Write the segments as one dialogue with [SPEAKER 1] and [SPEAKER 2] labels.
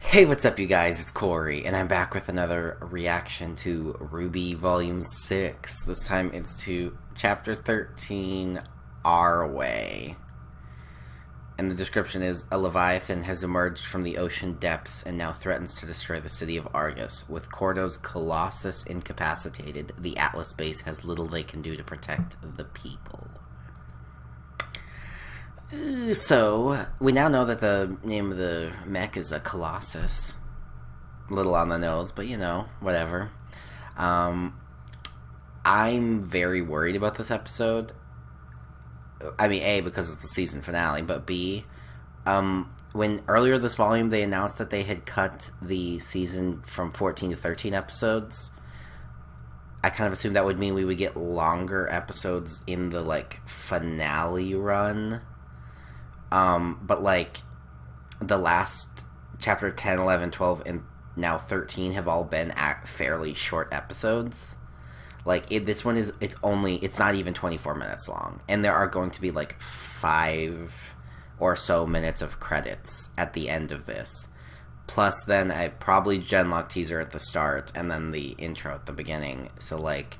[SPEAKER 1] Hey, what's up, you guys? It's Corey, and I'm back with another reaction to RWBY Volume 6. This time it's to Chapter 13, Our Way. And the description is, a Leviathan has emerged from the ocean depths and now threatens to destroy the city of Argus. With Cordo's Colossus incapacitated, the Atlas base has little they can do to protect the people. So, we now know that the name of the mech is a Colossus. A little on the nose, but you know, whatever. I'm very worried about this episode. I mean, A, because it's the season finale, but B, when earlier this volume they announced that they had cut the season from 14 to 13 episodes, I kind of assumed that would mean we would get longer episodes in the, like, finale run. But, like, the last chapter 10, 11, 12, and now 13 have all been fairly short episodes. Like, this one is, it's not even 24 minutes long. And there are going to be, like, 5 or so minutes of credits at the end of this. Plus, then, a probably Genlock teaser at the start, and then the intro at the beginning. So, like,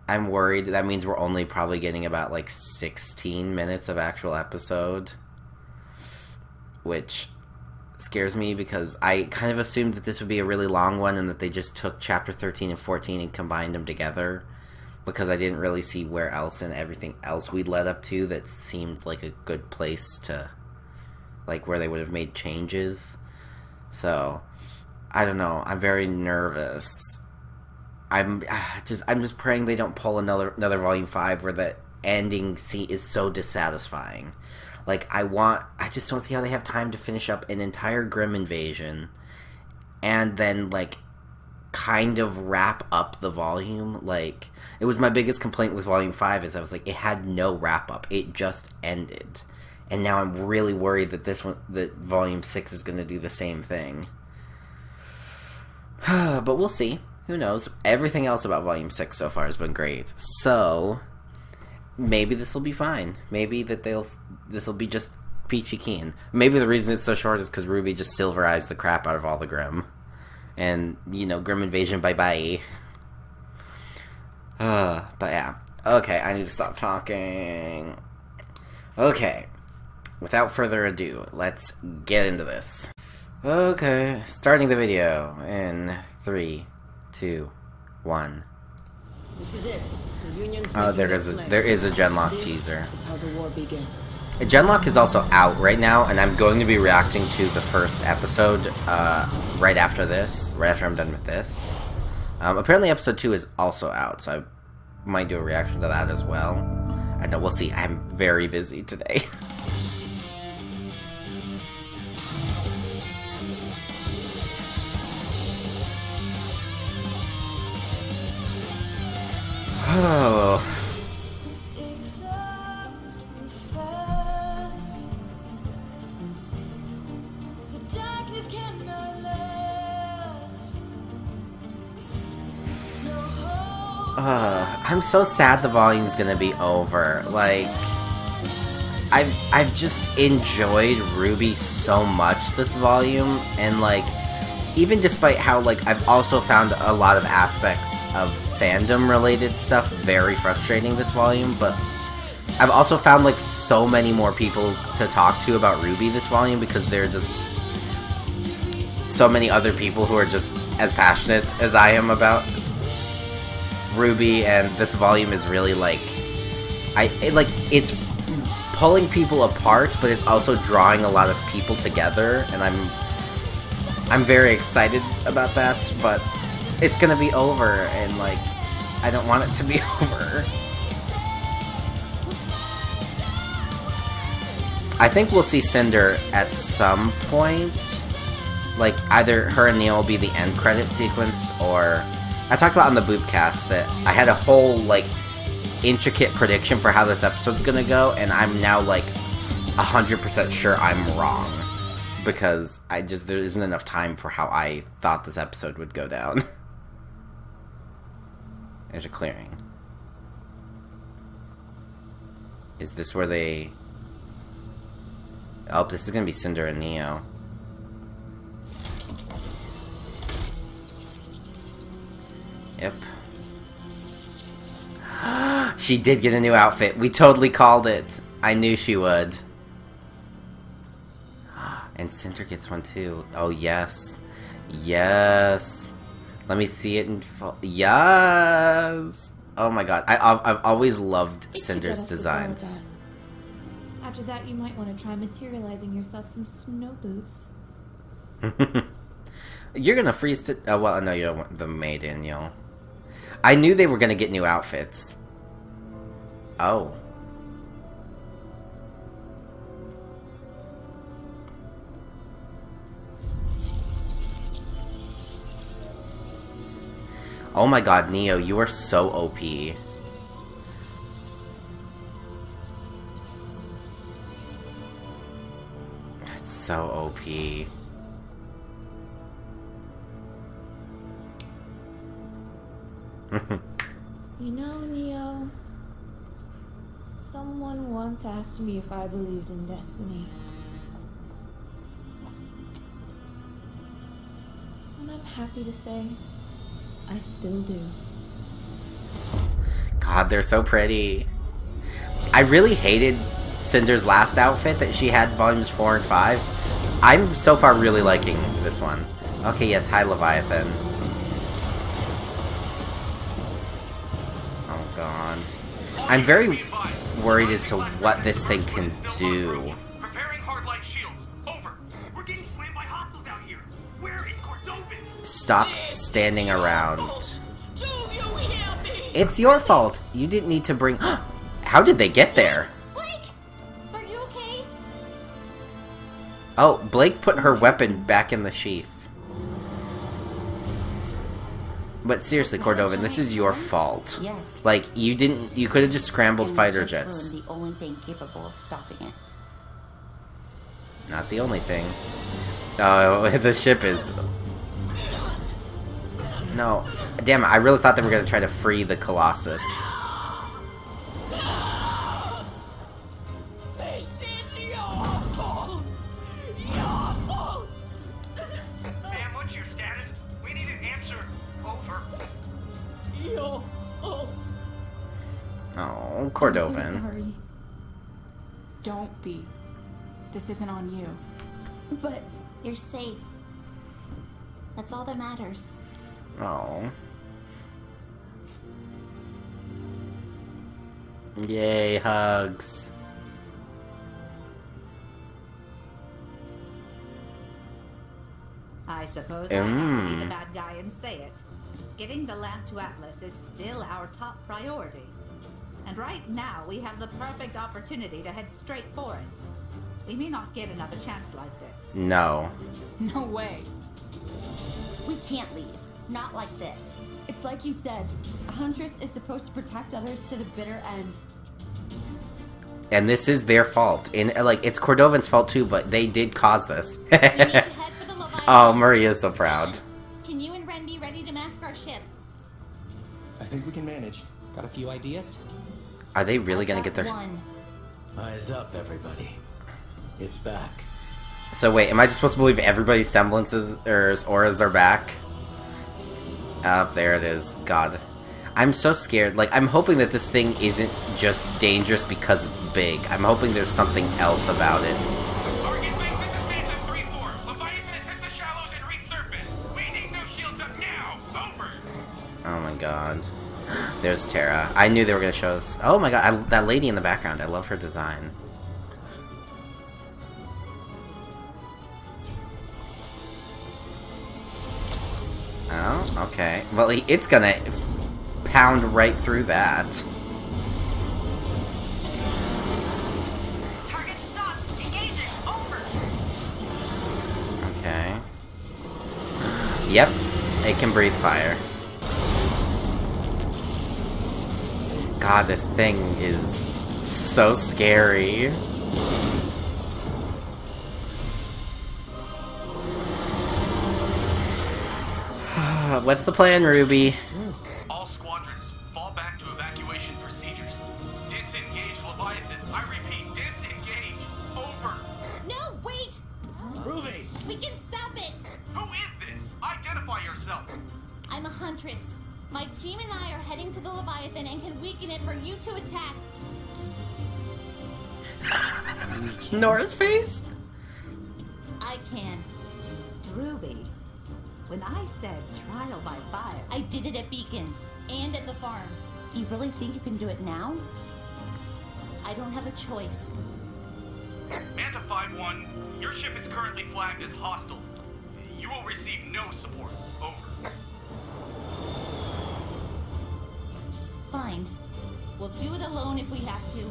[SPEAKER 1] I'm worried that means we're only probably getting about, like, 16 minutes of actual episode. Which scares me because I kind of assumed that this would be a really long one and that they just took chapter 13 and 14 and combined them together. Because I didn't really see where else and everything else we'd led up to that seemed like a good place to, like, where they would have made changes. So, I don't know. I'm very nervous. I'm just praying they don't pull another Volume 5 where the ending scene is so dissatisfying. Like, I just don't see how they have time to finish up an entire Grimm invasion and then, like, kind of wrap up the volume. Like, it was my biggest complaint with Volume 5 is I was like, it had no wrap-up. It just ended. And now I'm really worried that that Volume 6 is going to do the same thing. But we'll see. Who knows? Everything else about Volume 6 so far has been great. So, maybe this will be fine. Maybe that this will be just peachy keen. Maybe the reason it's so short is because RWBY just silverized the crap out of all the Grimm. And, you know, Grimm Invasion, bye-bye. But yeah. Okay, I need to stop talking. Okay. Without further ado, let's get into this. Okay, starting the video in 3, 2, 1.
[SPEAKER 2] This is it. The Union's
[SPEAKER 1] there is a Genlock teaser.
[SPEAKER 2] This is how the war begins.
[SPEAKER 1] Genlock is also out right now, and I'm going to be reacting to the first episode right after this, right after I'm done with this. Apparently episode 2 is also out, so I might do a reaction to that as well. I know, we'll see. I'm very busy today. Oh. I'm so sad the volume's gonna be over. Like, I've just enjoyed RWBY so much this volume, and like, even despite how, like, I've also found a lot of aspects of fandom-related stuff very frustrating this volume, but I've also found, like, so many more people to talk to about RWBY this volume because there are just so many other people who are just as passionate as I am about RWBY, and this volume is really, like, it's pulling people apart, but it's also drawing a lot of people together, and I'm very excited about that, but it's gonna be over, and, like, I don't want it to be over. I think we'll see Cinder at some point. Like, either her and Neil will be the end credit sequence, or I talked about on the Boopcast that I had a whole, like, intricate prediction for how this episode's gonna go, and I'm now, like, 100% sure I'm wrong. Because there isn't enough time for how I thought this episode would go down. There's a clearing. Is this where they... Oh, this is gonna be Cinder and Neo. Yep. She did get a new outfit. We totally called it. I knew she would. And Cinder gets one too. Oh, yes. Yes. Let me see it in full. Yes. Oh my god. I've always loved Cinder's designs.
[SPEAKER 3] After that, you might want to try materializing yourself some snow boots.
[SPEAKER 1] You're gonna freeze to... Oh, well, no, you don't want the maiden, yo. I knew they were gonna get new outfits. Oh. Oh my god, Neo, you are so OP. That's so OP.
[SPEAKER 3] You know, Neo, someone once asked me if I believed in destiny. And I'm happy to say, I still do.
[SPEAKER 1] God, they're so pretty. I really hated Cinder's last outfit that she had volumes 4 and 5. I'm so far really liking this one. Okay, yes, hi Leviathan. Oh god. I'm very worried as to what this thing can do. Stop standing around. It's your fault. You didn't need to bring... How did they get there?
[SPEAKER 4] Blake! Are you okay?
[SPEAKER 1] Oh, Blake put her weapon back in the sheath. But seriously, Cordovan, this is your fault.
[SPEAKER 4] Yes.
[SPEAKER 1] Like, you could have just scrambled fighter jets.
[SPEAKER 4] The only thing capable of stopping it.
[SPEAKER 1] Not the only thing. Oh, the ship is... No. Damn it, I really thought they were going to try to free the Colossus.
[SPEAKER 2] This is your fault! Your fault!
[SPEAKER 5] Ma'am, what's your status? We need an answer. Over.
[SPEAKER 2] Your fault!
[SPEAKER 1] Oh,
[SPEAKER 3] I'm
[SPEAKER 1] Cordovan.
[SPEAKER 3] so sorry.
[SPEAKER 6] Don't be. This isn't on you.
[SPEAKER 3] But
[SPEAKER 4] You're safe. That's all that matters.
[SPEAKER 1] Oh. Yay, hugs.
[SPEAKER 7] I suppose I have to be the bad guy and say it. Getting the lamp to Atlas is still our top priority. And right now, we have the perfect opportunity to head straight for it. We may not get another chance like this.
[SPEAKER 1] No.
[SPEAKER 6] No way.
[SPEAKER 4] We can't leave. Not like this.
[SPEAKER 3] it's like you said, a huntress is supposed to protect others to the bitter end.
[SPEAKER 1] And this is their fault. And like, it's Cordovan's fault too, but they did cause this.
[SPEAKER 4] We need to head for the Leviathan.
[SPEAKER 1] Oh, Maria's so proud.
[SPEAKER 4] Can you and Ren be ready to mask our ship?
[SPEAKER 8] I think we can manage. Got a few ideas?
[SPEAKER 1] Are they really gonna get their...
[SPEAKER 4] One.
[SPEAKER 8] Eyes up, everybody. It's back.
[SPEAKER 1] So wait, am I just supposed to believe everybody's semblances or auras are back? There it is. God. I'm so scared. Like, I'm hoping that this thing isn't just dangerous because it's big. I'm hoping there's something else about it.
[SPEAKER 5] Target base is advanced 3-4. Leviathan has hit the shallows and resurfaced. We need new shields up now. Over.
[SPEAKER 1] Oh my god. There's Terra. I knew they were going to show us. Oh my god, that lady in the background. I love her design. Oh, okay. Well, it's gonna pound right through that.
[SPEAKER 5] Target stopped. Engaging. Over.
[SPEAKER 1] Okay. Yep, it can breathe fire. God, this thing is so scary. What's the plan, Ruby?
[SPEAKER 5] All squadrons, fall back to evacuation procedures. Disengage Leviathan. I repeat, disengage. Over.
[SPEAKER 4] No, wait!
[SPEAKER 8] Ruby!
[SPEAKER 4] We can stop it!
[SPEAKER 5] Who is this? Identify yourself.
[SPEAKER 4] I'm a huntress. My team and I are heading to the Leviathan and can weaken it for you to attack.
[SPEAKER 1] Nora's face?
[SPEAKER 4] I can.
[SPEAKER 7] Ruby, when I said trial by fire,
[SPEAKER 4] I did it at Beacon and at the farm. You really think you can do it now? I don't have a choice.
[SPEAKER 5] Manta 5-1, your ship is currently flagged as hostile. You will receive no support. Over.
[SPEAKER 4] Fine. We'll do it alone if we have to.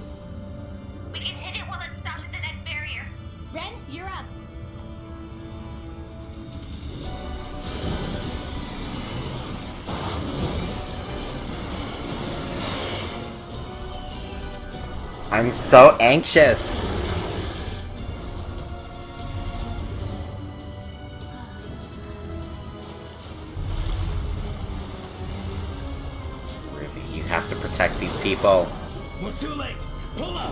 [SPEAKER 9] We can hit it while it stops at the next barrier.
[SPEAKER 4] Ren, you're up.
[SPEAKER 1] I'm so anxious. Ruby, you have to protect these people.
[SPEAKER 8] We're too late. Pull up.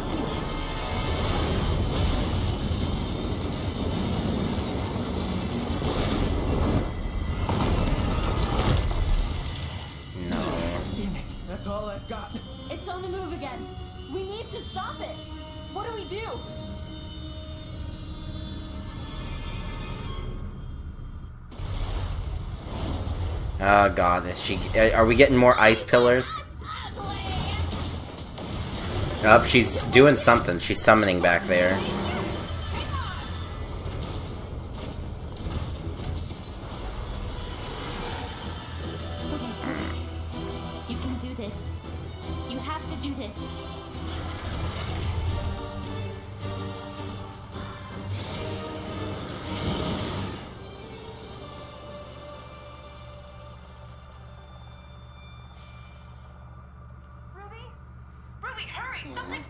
[SPEAKER 1] No.
[SPEAKER 8] Damn it. That's all I've got.
[SPEAKER 3] It's on the move again. We need to stop it. What do we do?
[SPEAKER 1] Oh god, are we getting more ice pillars? Oh, she's doing something. She's summoning back there.
[SPEAKER 4] Okay. You can do this. You have to do this.
[SPEAKER 9] Ruby, hurry! Something.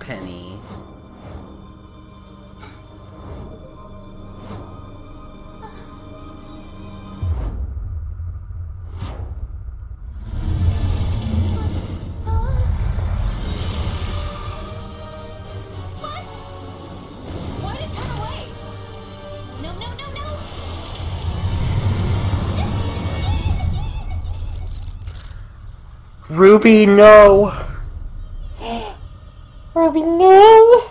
[SPEAKER 1] Penny.
[SPEAKER 3] Why did it turn away?
[SPEAKER 4] No, no, no, no!
[SPEAKER 1] Ruby, no! Ruby, no!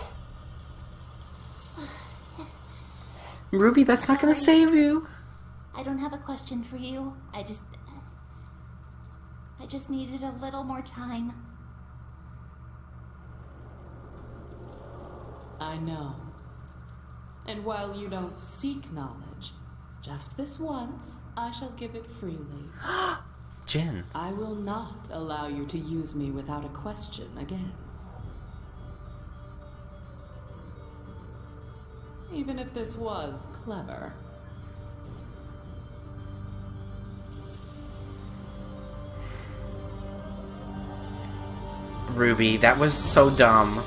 [SPEAKER 1] Ruby, that's not gonna save you.
[SPEAKER 4] I don't have a question for you. I just needed a little more time.
[SPEAKER 6] I know. And while you don't seek knowledge, just this once, I shall give it freely.
[SPEAKER 1] Jin.
[SPEAKER 6] I will not allow you to use me without a question again. Even if this was clever.
[SPEAKER 1] Ruby, that was so dumb.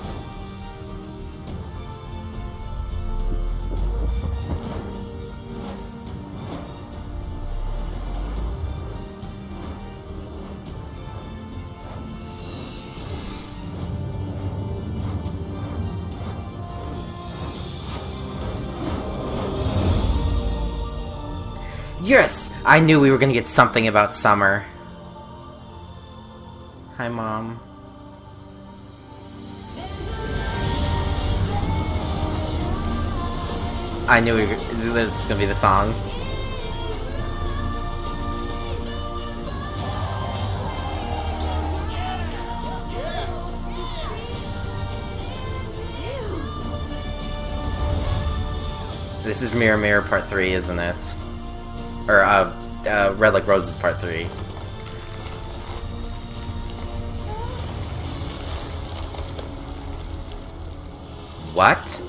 [SPEAKER 1] Yes! I knew we were gonna get something about Summer. Hi, Mom. I knew this was gonna be the song. This is Mirror Mirror Part 3, isn't it? Or, Red Like Roses Part 3. What?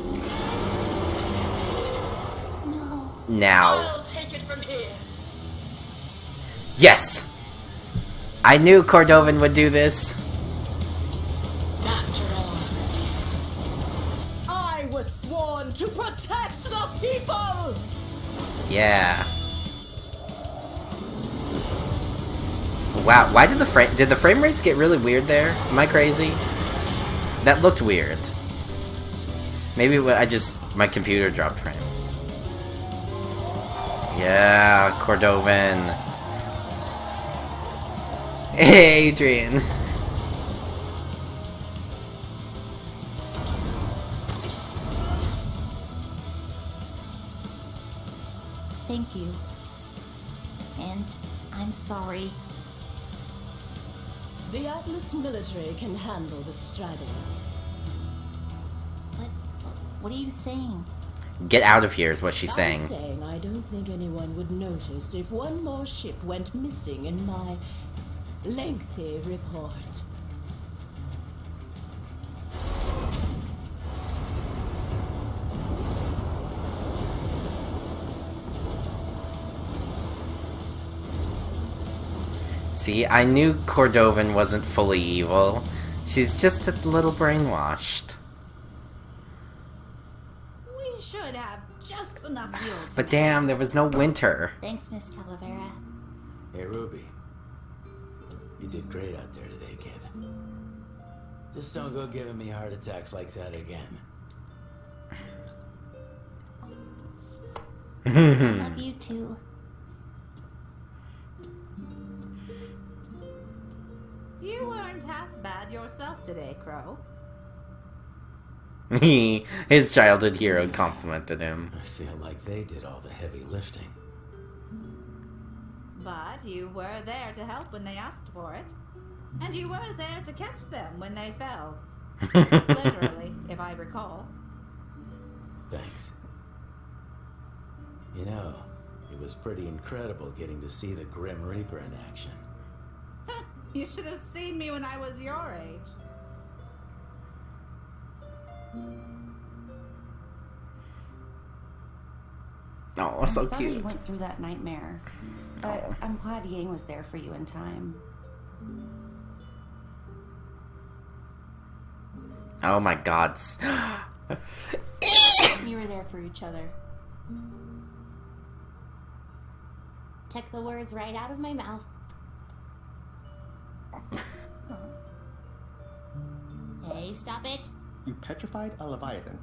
[SPEAKER 4] No.
[SPEAKER 1] Now.
[SPEAKER 2] I'll take it from here.
[SPEAKER 1] Yes! I knew Cordovan would do this.
[SPEAKER 2] After all, I was sworn to protect the people!
[SPEAKER 1] Yeah. Wow, why did the frame rates get really weird there? Am I crazy? That looked weird. Maybe my computer dropped frames. Yeah, Cordovan. Hey, Adrian.
[SPEAKER 4] Thank you. And I'm sorry.
[SPEAKER 6] The Atlas military can handle the stragglers.
[SPEAKER 4] What are you saying?
[SPEAKER 1] Get out of here is what she's saying.
[SPEAKER 6] I'm saying I don't think anyone would notice if one more ship went missing in my lengthy report.
[SPEAKER 1] See, I knew Cordovan wasn't fully evil. She's just a little brainwashed.
[SPEAKER 7] We should have just enough fuel to
[SPEAKER 1] But damn, there was no winter.
[SPEAKER 4] Thanks, Miss Calavera.
[SPEAKER 10] Hey, Ruby. You did great out there today, kid. Just don't go giving me heart attacks like that again.
[SPEAKER 4] I love you too.
[SPEAKER 7] You weren't half bad yourself today, Crow.
[SPEAKER 1] His childhood hero complimented him.
[SPEAKER 10] I feel like they did all the heavy lifting.
[SPEAKER 7] But you were there to help when they asked for it. And you were there to catch them when they fell. Literally, if I recall.
[SPEAKER 10] Thanks. You know, it was pretty incredible getting to see the Grim Reaper in action.
[SPEAKER 7] You should have seen me when I was your age.
[SPEAKER 1] Oh, so
[SPEAKER 11] I'm sorry
[SPEAKER 1] cute.
[SPEAKER 11] you went through that nightmare, but I'm glad Yang was there for you in time.
[SPEAKER 1] Oh my god.
[SPEAKER 11] You were there for each other.
[SPEAKER 3] Took the words right out of my mouth.
[SPEAKER 4] Hey, stop it.
[SPEAKER 8] You petrified a Leviathan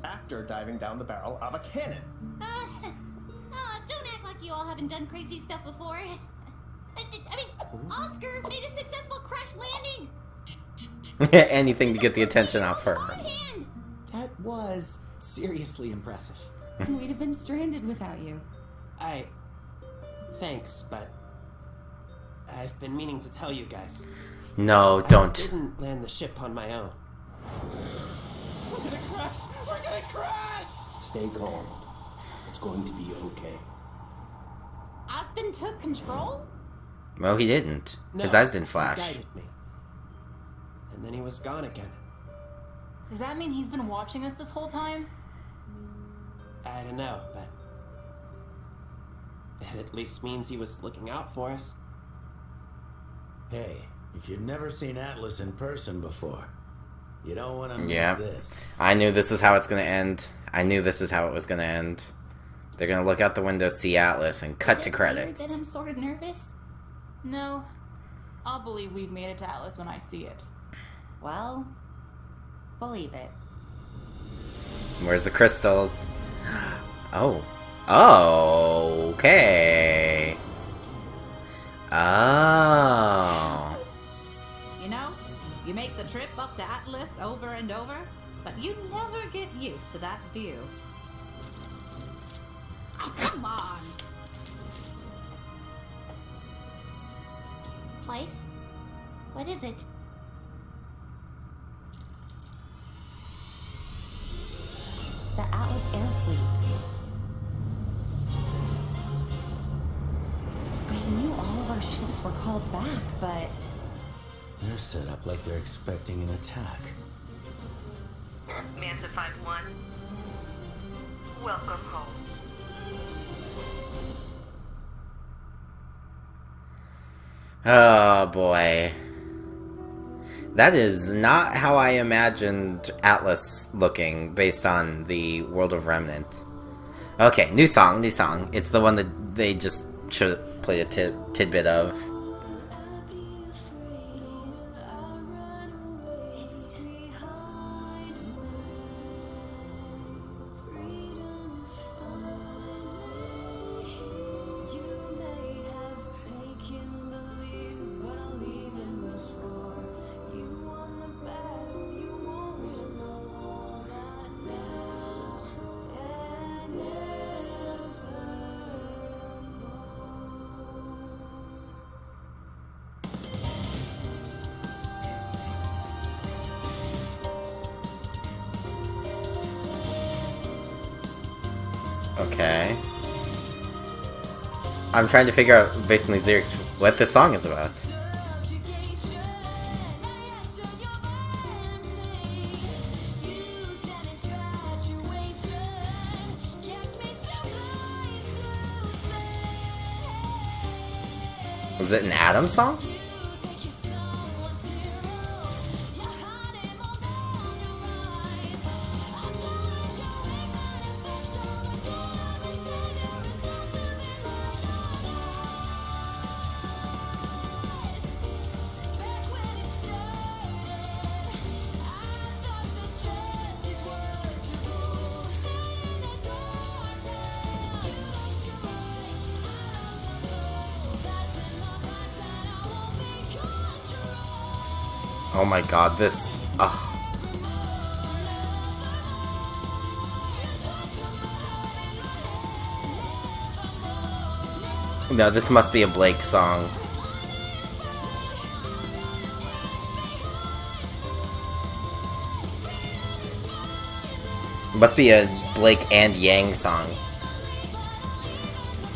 [SPEAKER 8] after diving down the barrel of a cannon.
[SPEAKER 4] Don't act like you all haven't done crazy stuff before. I mean, Oscar made a successful crash landing.
[SPEAKER 1] Anything to get the attention off her.
[SPEAKER 8] That was seriously impressive.
[SPEAKER 11] We'd have been stranded without you.
[SPEAKER 12] Thanks, but I've been meaning to tell you guys.
[SPEAKER 1] No, don't.
[SPEAKER 12] I didn't land the ship on my own.
[SPEAKER 8] We're gonna crash! We're gonna crash!
[SPEAKER 12] Stay calm. It's going to be okay.
[SPEAKER 4] Osmond took control?
[SPEAKER 1] Well, he didn't.
[SPEAKER 12] No,
[SPEAKER 1] His eyes didn't flash.
[SPEAKER 12] He guided me. And then he was gone again.
[SPEAKER 13] Does that mean he's been watching us this whole time?
[SPEAKER 12] I don't know, but it at least means he was looking out for us.
[SPEAKER 10] Hey, if you've never seen Atlas in person before, you don't want to miss
[SPEAKER 1] Yeah.
[SPEAKER 10] this.
[SPEAKER 1] I knew this is how it's gonna end. I knew this is how it was gonna end. They're gonna look out the window, see Atlas, and cut to credits.
[SPEAKER 4] Weird that I'm sort of nervous?
[SPEAKER 13] No. I'll believe we've made it to Atlas when I see it.
[SPEAKER 11] Well, believe it.
[SPEAKER 1] Where's the crystals? Oh. Oh, okay. Oh.
[SPEAKER 7] You know, you make the trip up to Atlas over and over, but you never get used to that view. Oh, come on.
[SPEAKER 4] Place? What is it?
[SPEAKER 11] The Atlas Air Fleet. I knew all of our ships were called back, but
[SPEAKER 10] They're set up like they're expecting an attack.
[SPEAKER 14] Manta 5-1. Welcome home.
[SPEAKER 1] Oh boy. That is not how I imagined Atlas looking based on the World of Remnant. Okay, new song, new song. It's the one that they just should have played a tidbit of. Okay. I'm trying to figure out, based on these lyrics, what this song is about. Was it an Adam song? Oh my god, this... Ugh. No, this must be a Blake song. It must be a Blake and Yang song.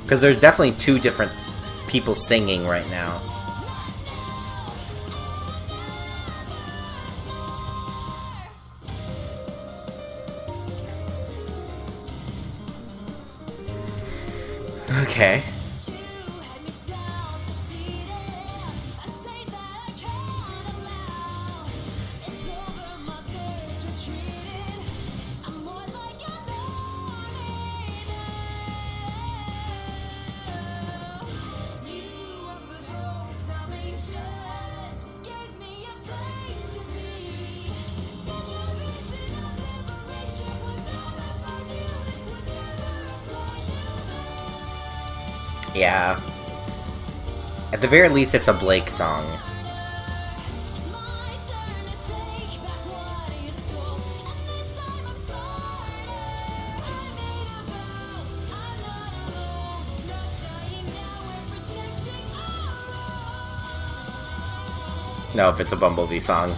[SPEAKER 1] Because there's definitely two different people singing right now. Okay. Yeah. At the very least, it's a Blake song. No, if it's a Bumblebee song.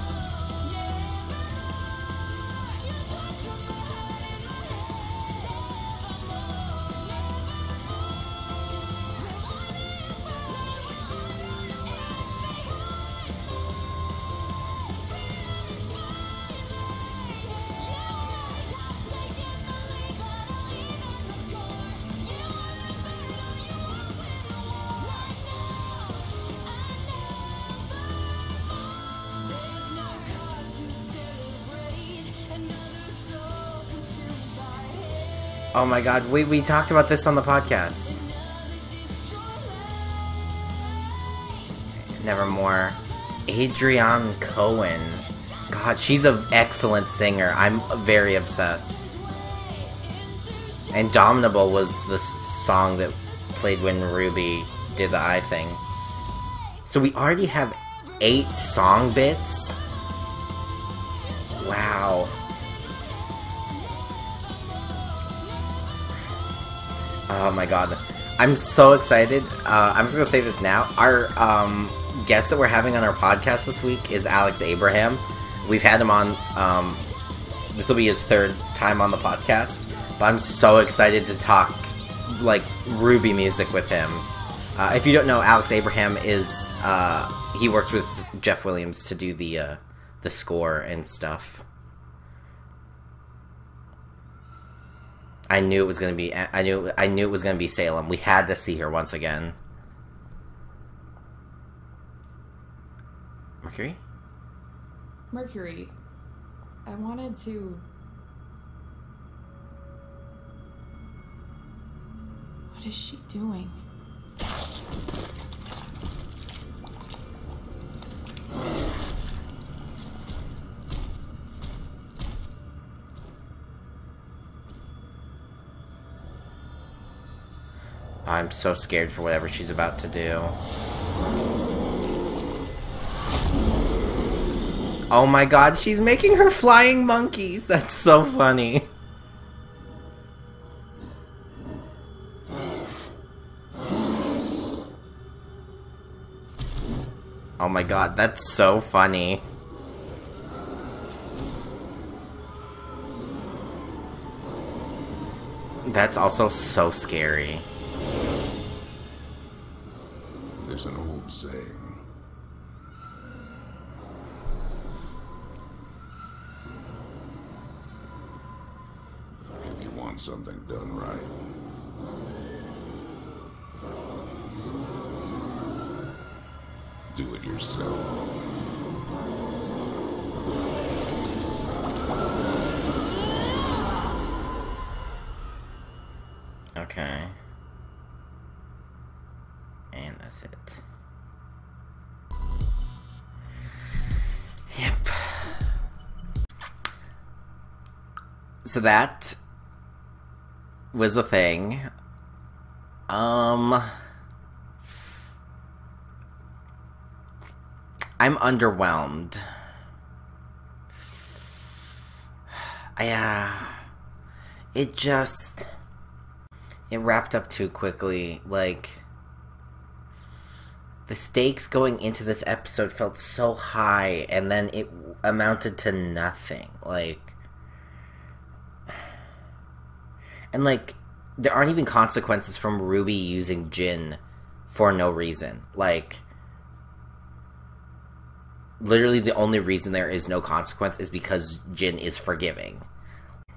[SPEAKER 1] Oh my god, we talked about this on the podcast. Nevermore. Adrienne Cohen. God, she's an excellent singer. I'm very obsessed. And Dominable was the song that played when RWBY did the eye thing. So we already have 8 song bits? Wow. Oh my god. I'm so excited. I'm just gonna say this now. Our guest that we're having on our podcast this week is Alex Abraham. We've had him on, this will be his 3rd time on the podcast. But I'm so excited to talk, like, RWBY music with him. If you don't know, Alex Abraham is, he works with Jeff Williams to do the score and stuff. I knew it was gonna be. I knew it was gonna be Salem. We had to see her once again. Mercury?
[SPEAKER 6] Mercury, I wanted to... What is she doing?
[SPEAKER 1] I'm so scared for whatever she's about to do. Oh my god, she's making her flying monkeys! That's so funny. Oh my god, that's so funny. That's also so scary.
[SPEAKER 14] There's an old saying. If you want something done right, do it yourself.
[SPEAKER 1] Okay. And that's it. Yep. So that was the thing. I'm underwhelmed. It wrapped up too quickly. Like, the stakes going into this episode felt so high, and then it amounted to nothing. Like, and like, there aren't even consequences from Ruby using Jin for no reason. Like, literally the only reason there is no consequence is because Jin is forgiving.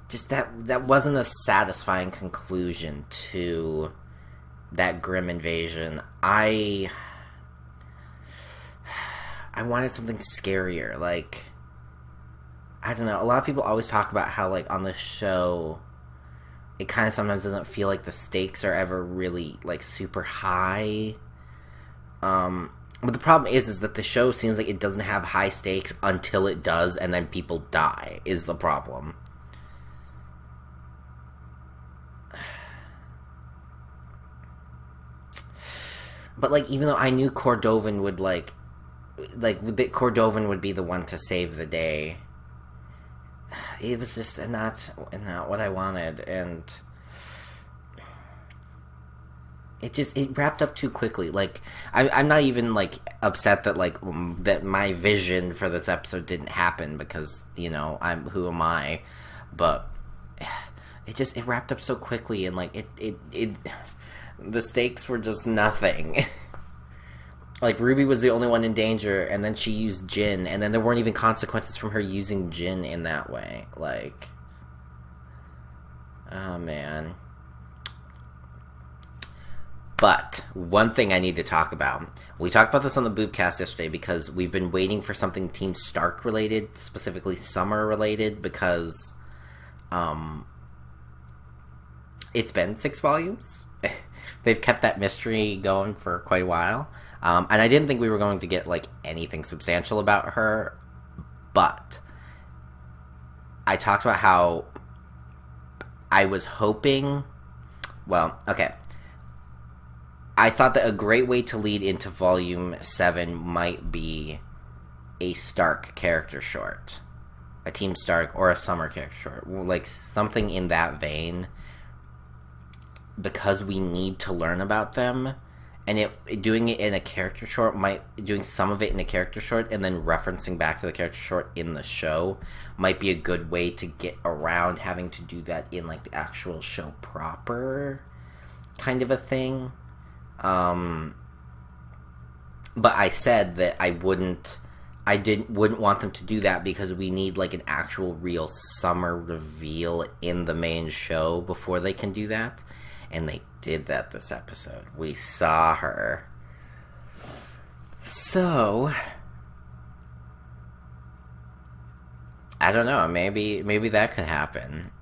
[SPEAKER 1] Just that wasn't a satisfying conclusion to that grim invasion. I wanted something scarier. Like, I don't know. A lot of people always talk about how, like, on the show, it kind of sometimes doesn't feel like the stakes are ever really, like, super high. But the problem is that the show seems like it doesn't have high stakes until it does, and then people die, is the problem. But, like, even though I knew Cordovan would, like that Cordovan would be the one to save the day, it was just not what I wanted, and it wrapped up too quickly. Like, I'm not even, like, upset that, like, that my vision for this episode didn't happen, because, you know, who am I? But it wrapped up so quickly, and, like, the stakes were just nothing. Like, Ruby was the only one in danger, and then she used Jin, and then there weren't even consequences from her using Jin in that way. Like, oh man. But one thing I need to talk about. We talked about this on the Boopcast yesterday because we've been waiting for something Team Stark related, specifically Summer related, because it's been 6 volumes. They've kept that mystery going for quite a while. And I didn't think we were going to get, like, anything substantial about her, but I talked about how I was hoping, well, okay, I thought that a great way to lead into Volume 7 might be a Stark character short, a Team Stark or a Summer character short, like, something in that vein, because we need to learn about them. And doing it in a character short doing some of it in a character short and then referencing back to the character short in the show might be a good way to get around having to do that in, like, the actual show proper kind of a thing. But I said that I wouldn't want them to do that because we need, like, an actual real Summer reveal in the main show before they can do that. And they did that this episode. We saw her. So, I don't know. Maybe that could happen.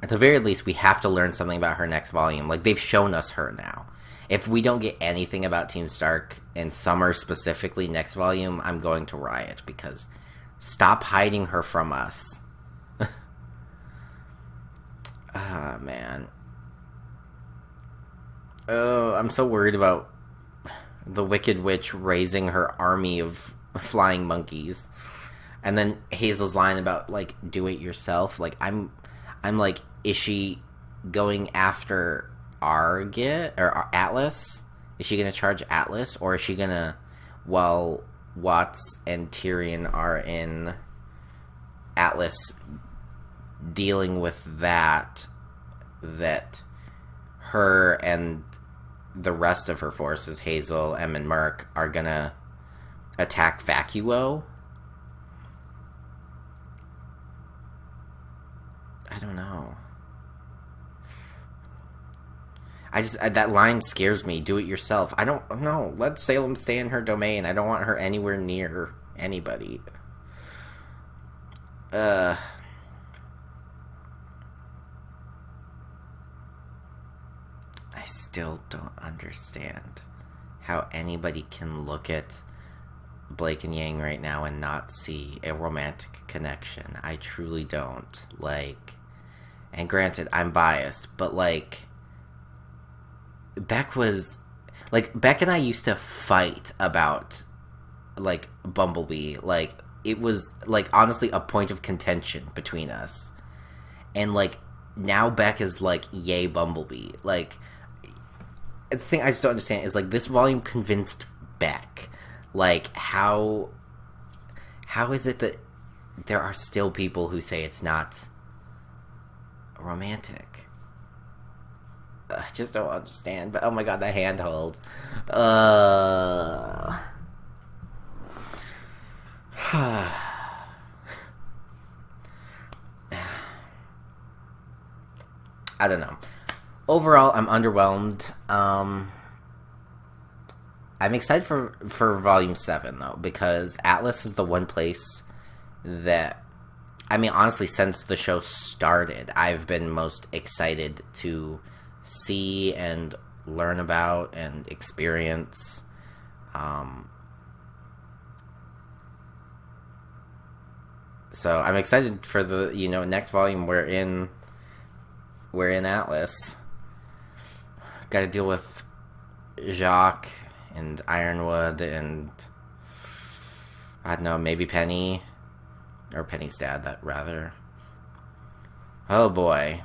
[SPEAKER 1] At the very least, we have to learn something about her next volume. Like, they've shown us her now. If we don't get anything about Team Stark and Summer specifically next volume, I'm going to riot, because stop hiding her from us. Ah, man. Oh, I'm so worried about the Wicked Witch raising her army of flying monkeys. And then Hazel's line about, like, do it yourself. Like, I'm like, is she going after Argit or Atlas? Is she gonna charge Atlas, or is she gonna, while Watts and Tyrion are in Atlas dealing with that her and the rest of her forces, Hazel, Em, and Merc, are gonna attack Vacuo. I don't know. That line scares me. Do it yourself. I don't know. Let Salem stay in her domain. I don't want her anywhere near anybody. I still don't understand how anybody can look at Blake and Yang right now and not see a romantic connection. I truly don't. Like, and granted, I'm biased, but like, Beck and I used to fight about, like, Bumblebee. Like, it was, like, honestly a point of contention between us. And, like, now Beck is, like, yay Bumblebee. Like, the thing I just don't understand is, like, this volume convinced Beck. Like, how is it that there are still people who say it's not romantic? I just don't understand. But, oh my god, that handhold. I don't know. Overall, I'm underwhelmed. I'm excited for Volume 7, though, because Atlas is the one place that, I mean, honestly, since the show started, I've been most excited to see and learn about and experience. So I'm excited for the, next volume. We're in Atlas. Got to deal with Jacques and Ironwood and, I don't know, maybe Penny. Or Penny's dad, that rather. Oh boy.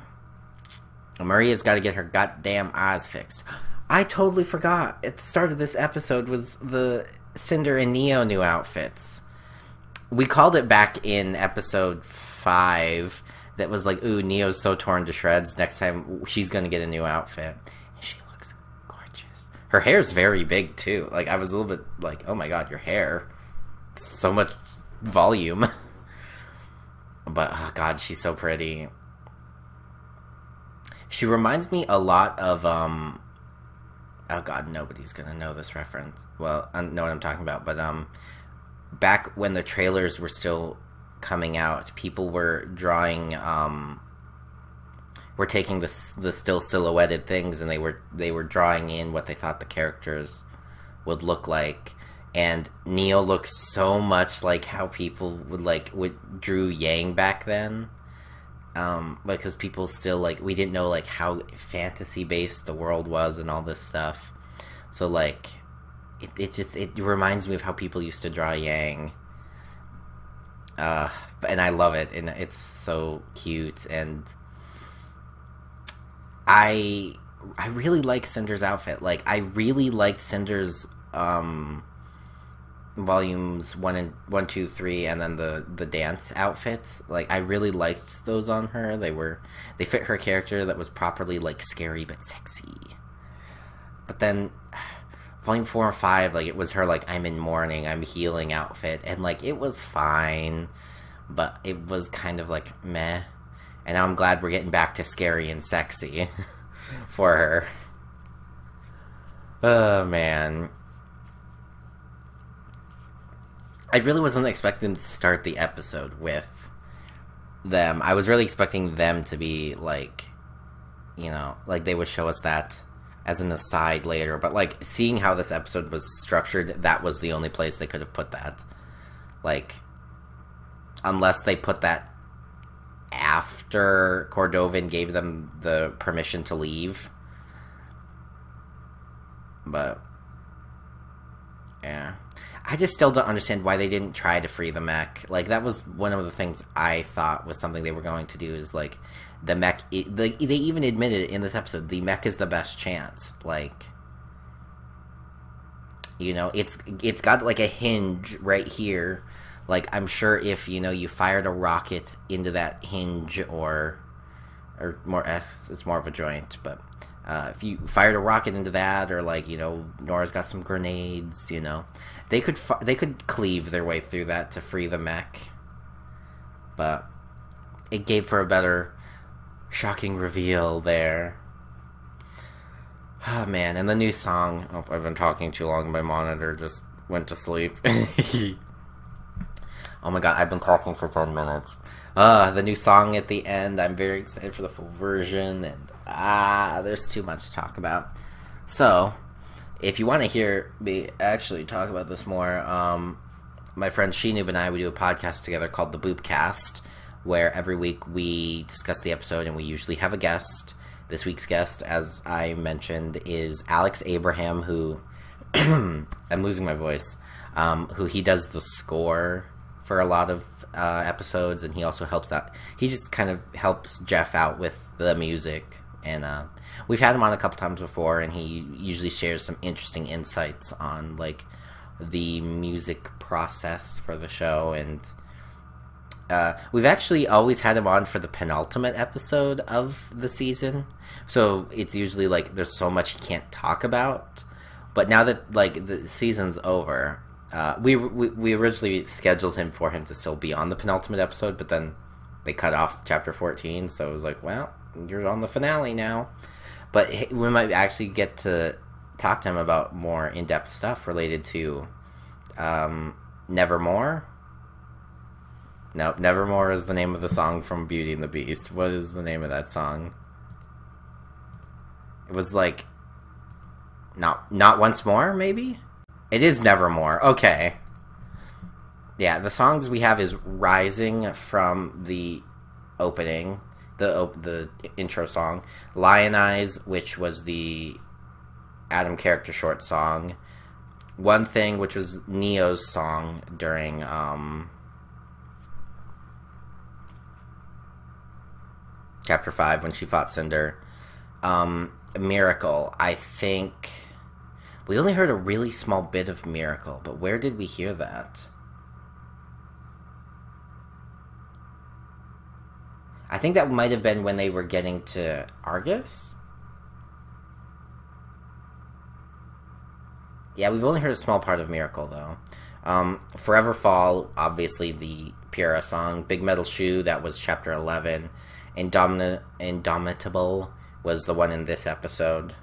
[SPEAKER 1] Maria's got to get her goddamn eyes fixed. I totally forgot. At the start of this episode was the Cinder and Neo new outfits. We called it back in episode 5 that was like, ooh, Neo's so torn to shreds. Next time she's going to get a new outfit. And she looks gorgeous. Her hair's very big too. Like, I was a little bit like, oh my god, your hair. So much volume. But, oh god, she's so pretty. She reminds me a lot of, oh god, nobody's gonna know this reference. Well, I know what I'm talking about, but, back when the trailers were still coming out, people were drawing, were taking the still silhouetted things, and they were drawing in what they thought the characters would look like. And Neo looks so much like how people would drew Yang back then. Because people still, like, we didn't know, like, how fantasy-based the world was and all this stuff. So, like, it reminds me of how people used to draw Yang. And I love it, and it's so cute, and I really like Cinder's outfit. Like, I really liked Cinder's, volumes 1, 2, 3, and then the dance outfits. Like, I really liked those on her. They fit her character that was properly, like, scary but sexy. But then volume 4 and 5, like, it was her, like, I'm in mourning, I'm healing outfit, and, like, it was fine, but it was kind of like meh. And now I'm glad we're getting back to scary and sexy for her. Oh man, I really wasn't expecting to start the episode with them. I was really expecting them to be, like, like they would show us that as an aside later. But, like, seeing how this episode was structured, that was the only place they could have put that. Like, unless they put that after Cordovan gave them the permission to leave. But, yeah. I just still don't understand why they didn't try to free the mech. Like, that was one of the things I thought was something they were going to do, is, like, the mech... they even admitted it in this episode. The mech is the best chance. Like, it's got, like, a hinge right here. Like, I'm sure if, you fired a rocket into that hinge, or more it's more of a joint, but if you fired a rocket into that, or like, Nora's got some grenades, they could cleave their way through that to free the mech. But it gave for a better shocking reveal there. Oh man, and the new song. Oh, I've been talking too long. My monitor just went to sleep. Oh my god, I've been talking for 10 minutes. The new song at the end. I'm very excited for the full version, and there's too much to talk about. So, if you want to hear me actually talk about this more, my friend Shinoob and I, we do a podcast together called the Boopcast, where every week we discuss the episode and we usually have a guest. This week's guest, as I mentioned, is Alex Abraham, who I'm losing my voice. Who he does the score for a lot of episodes, and he also helps out. He just kind of helps Jeff out with the music, and we've had him on a couple times before, and he usually shares some interesting insights on like the music process for the show. And we've actually always had him on for the penultimate episode of the season, so it's usually like there's so much he can't talk about. But now that like the season's over, we originally scheduled for him to still be on the penultimate episode, but then they cut off chapter 14, so it was like, well, you're on the finale now. But we might actually get to talk to him about more in-depth stuff related to Nevermore. No, Nevermore is the name of the song from Beauty and the Beast. What is the name of that song? It was like Not Once More, maybe? It is Nevermore. Okay. Yeah, the songs we have is Rising from the opening, the intro song, Lion Eyes, which was the Adam character short song, One Thing, which was Neo's song during Chapter 5 when she fought Cinder. Miracle, I think we only heard a really small bit of Miracle, but where did we hear that? I think that might have been when they were getting to Argus. Yeah, we've only heard a small part of Miracle, though. Forever Fall, obviously the Pura song. Big Metal Shoe, that was chapter 11. Indomitable was the one in this episode.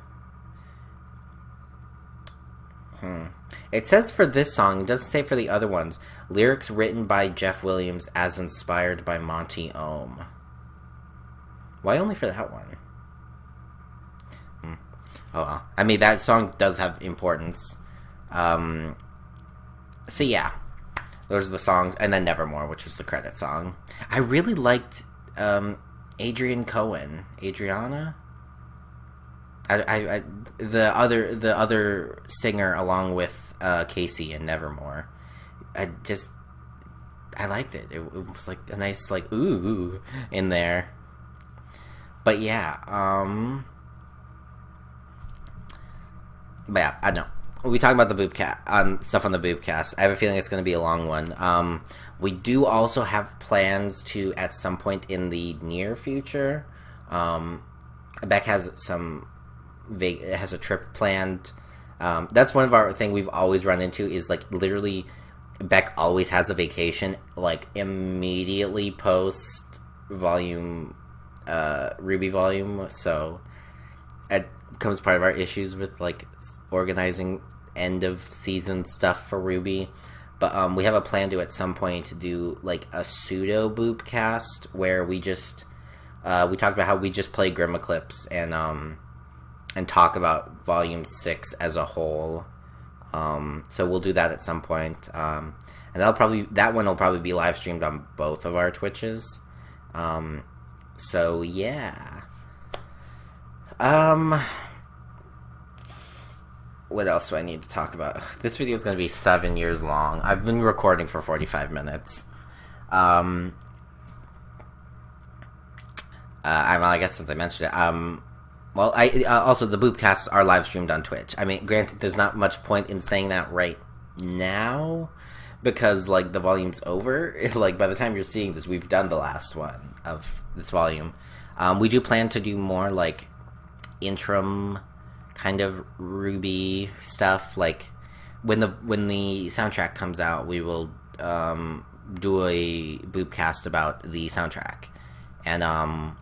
[SPEAKER 1] It says for this song, it doesn't say for the other ones. Lyrics written by Jeff Williams as inspired by Monty Ohm. Why only for that one? Oh well. I mean, that song does have importance. So yeah, those are the songs. And then Nevermore, which was the credit song. I really liked Adriana? The other singer along with Casey in Nevermore. I liked it. It was like a nice like ooh in there. But yeah, I don't know. We talk about the Boopcast on stuff on the Boopcast. I have a feeling it's going to be a long one. We do also have plans to at some point in the near future. Beck has a trip planned. That's one of our thing we've always run into is like literally Beck always has a vacation like immediately post volume RWBY Volume, so it becomes part of our issues with like organizing end of season stuff for RWBY. But we have a plan to at some point to do like a pseudo Boopcast where we just we talked about how we just play Grim Eclipse and talk about Volume 6 as a whole. So we'll do that at some point. And that one will probably be live streamed on both of our Twitches. So yeah. What else do I need to talk about? This video is going to be 7 years long. I've been recording for 45 minutes. I guess since I mentioned it, well, also the Boopcasts are live streamed on Twitch. I mean, granted, there's not much point in saying that right now because like the volume's over. Like by the time you're seeing this, we've done the last one of this volume. We do plan to do more like interim kind of RWBY stuff. Like when the soundtrack comes out, we will do a boopcast about the soundtrack, and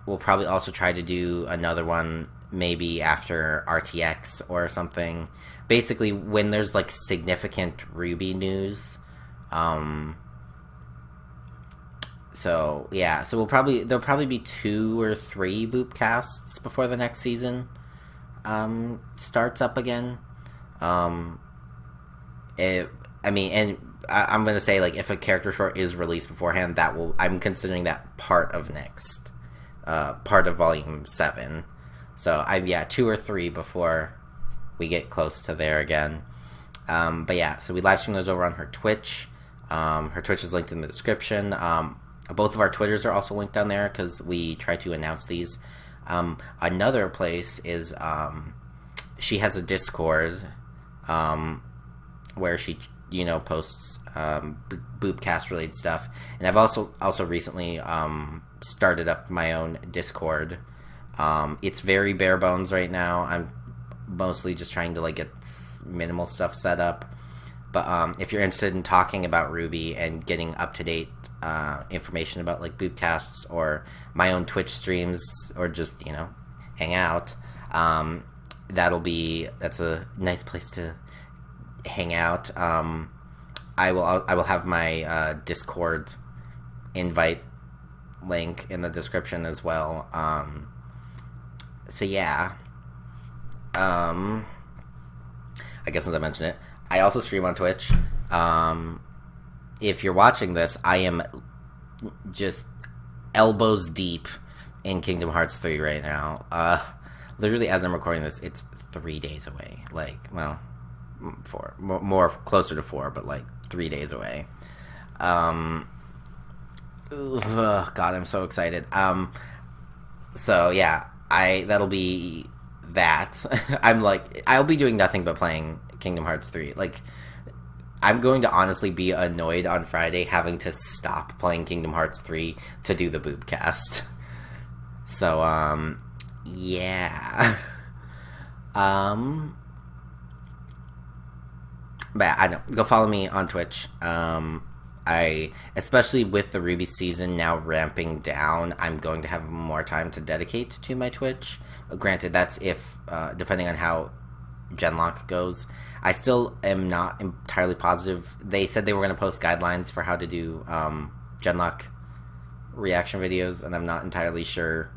[SPEAKER 1] we'll probably also try to do another one maybe after RTX or something. Basically, when there's like significant RWBY news. So yeah, so there'll probably be 2 or 3 boopcasts before the next season starts up again. I'm gonna say, like, if a character short is released beforehand, I'm considering that part of Volume 7. So 2 or 3 before we get close to there again. But yeah, so we live stream those over on her Twitch. Her Twitch is linked in the description. Both of our Twitters are also linked down there because we try to announce these. Another place is she has a Discord where she posts boopcast related stuff, and I've also recently started up my own Discord. It's very bare bones right now. I'm mostly just trying to like get minimal stuff set up, but if you're interested in talking about RWBY and getting up to date information about like boopcasts or my own Twitch streams, or just hang out, that's a nice place to hang out. I will have my Discord invite link in the description as well. So yeah, I guess since I mentioned it, I also stream on Twitch. If you're watching this, I am just elbows deep in Kingdom Hearts 3 right now. Literally, as I'm recording this, it's 3 days away. Like, well, 4, more closer to 4, but like 3 days away. God, I'm so excited. So yeah, that'll be that. I'll be doing nothing but playing Kingdom Hearts 3. Like, I'm going to honestly be annoyed on Friday having to stop playing Kingdom Hearts 3 to do the boopcast. So, yeah. But I know. Go follow me on Twitch. Especially with the RWBY season now ramping down, I'm going to have more time to dedicate to my Twitch. Granted, that's if, depending on how Genlock goes. I still am not entirely positive. They said they were going to post guidelines for how to do Genlock reaction videos, and I'm not entirely sure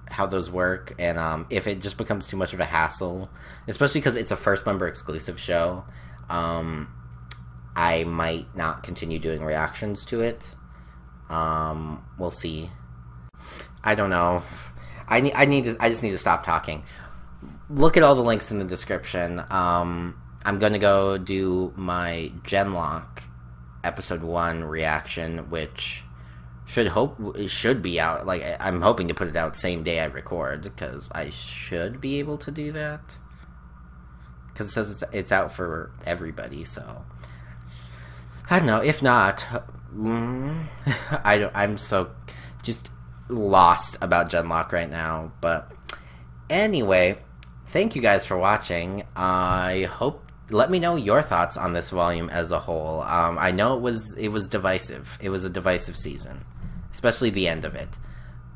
[SPEAKER 1] how those work, and if it just becomes too much of a hassle, especially because it's a first member exclusive show, I might not continue doing reactions to it. We'll see. I don't know. I just need to stop talking. Look at all the links in the description. I'm gonna go do my Genlock episode 1 reaction, which should be out. Like, I'm hoping to put it out same day I record, because I should be able to do that. Because it says it's out for everybody, so I don't know. If not, I'm so just lost about Genlock right now. But anyway, thank you guys for watching. Let me know your thoughts on this volume as a whole. I know it was divisive. It was a divisive season, especially the end of it.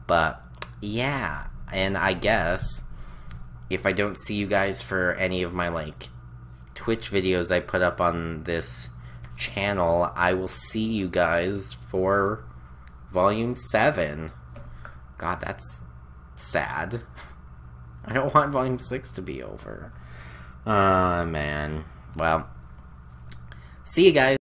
[SPEAKER 1] But yeah, and I guess if I don't see you guys for any of my like Twitch videos I put up on this channel, I will see you guys for Volume 7. God, that's sad. I don't want Volume 6 to be over. Man. Well, see you guys.